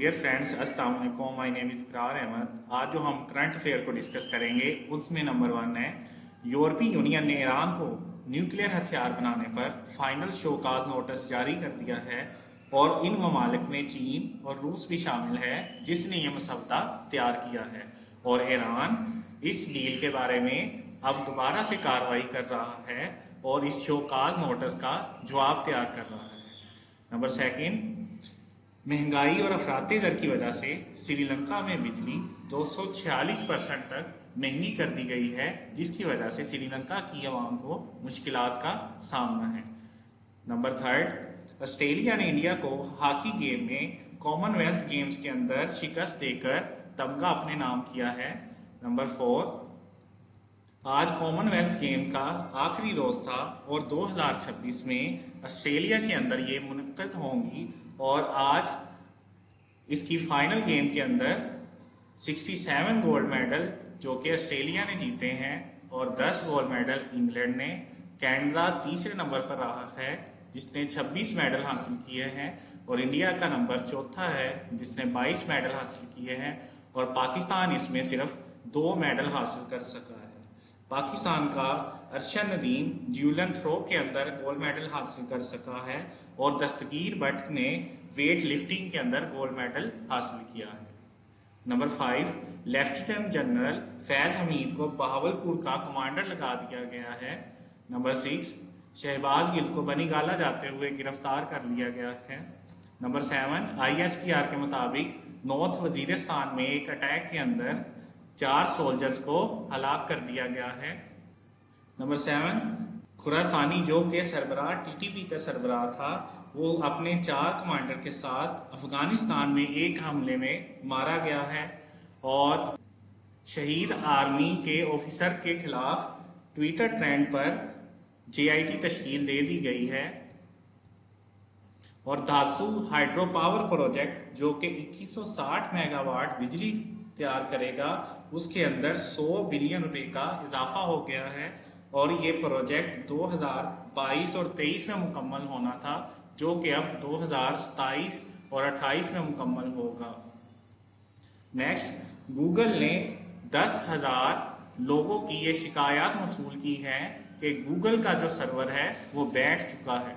Dear friends, अस्सलाम वालेकुम। My name is इकरार अहमद। आज जो हम करंट अफेयर को डिस्कस करेंगे उसमें नंबर 1 है, यूरोपीय यूनियन ने ईरान को न्यूक्लियर हथियार बनाने पर फाइनल शोकाज नोटिस जारी कर दिया है और इन ममालिक में चीन और रूस भी शामिल है जिसने ये मसौदा तैयार किया है और ईरान इस डील के बारे में अब दोबारा से कार्रवाई कर रहा है और इस शोकाज नोटिस का जवाब तैयार कर रहा है। नंबर 2, महंगाई और अफराती दर की वजह से श्रीलंका में बिजली 246% तक महंगी कर दी गई है, जिसकी वजह से श्रीलंका की आवाम को मुश्किलात का सामना है। नंबर 3, ऑस्ट्रेलिया ने इंडिया को हॉकी गेम में कॉमनवेल्थ गेम्स के अंदर शिकस्त देकर तमगा अपने नाम किया है। नंबर 4, आज कॉमनवेल्थ गेम का आखिरी रोज था और 2026 में ऑस्ट्रेलिया के अंदर ये मुनक्किद होंगी और आज इसकी फाइनल गेम के अंदर 67 गोल्ड मेडल जो कि ऑस्ट्रेलिया ने जीते हैं और 10 गोल्ड मेडल इंग्लैंड ने। कनाडा तीसरे नंबर पर रहा है जिसने 26 मेडल हासिल किए हैं और इंडिया का नंबर चौथा है जिसने 22 मेडल हासिल किए हैं और पाकिस्तान इसमें सिर्फ 2 मेडल हासिल कर सका है। पाकिस्तान का अरशद नदीम ज्यूलन थ्रो के अंदर गोल्ड मेडल हासिल कर सका है और दस्तगीर भट्ट ने वेट लिफ्टिंग के अंदर गोल्ड मेडल हासिल किया है। Number 5, lieutenant general Faiz Hamid को बहावलपुर का कमांडर लगा दिया गया है। नंबर 6, शहबाज गिल को बनीगाला जाते हुए गिरफ्तार कर लिया गया है। नंबर 7, ISPR के मुताबिक नॉर्थ वजीरिस्तान में एक अटैक के अंदर 4 सोल्जर्स को हलाक कर दिया गया है। नंबर 7, खुरासानी जो कि सरबराह TTP का सरबराह था, वो अपने 4 कमांडर के साथ अफगानिस्तान में एक हमले में मारा गया है और शहीद आर्मी के ऑफिसर के खिलाफ ट्विटर ट्रेंड पर JIT तश्कील दे दी गई है और धासू हाइड्रो पावर प्रोजेक्ट जो कि 2160 मेगावाट बिजली तैयार करेगा उसके अंदर 100 बिलियन रुपए का इजाफा हो गया है और ये प्रोजेक्ट 2022 और 23 में मुकम्मल होना था जो कि अब 2027 और 28 में मुकम्मल होगा। नेक्स्ट, गूगल ने 10,000 लोगों की ये शिकायत मसूल की है कि गूगल का जो सर्वर है वो बैठ चुका है।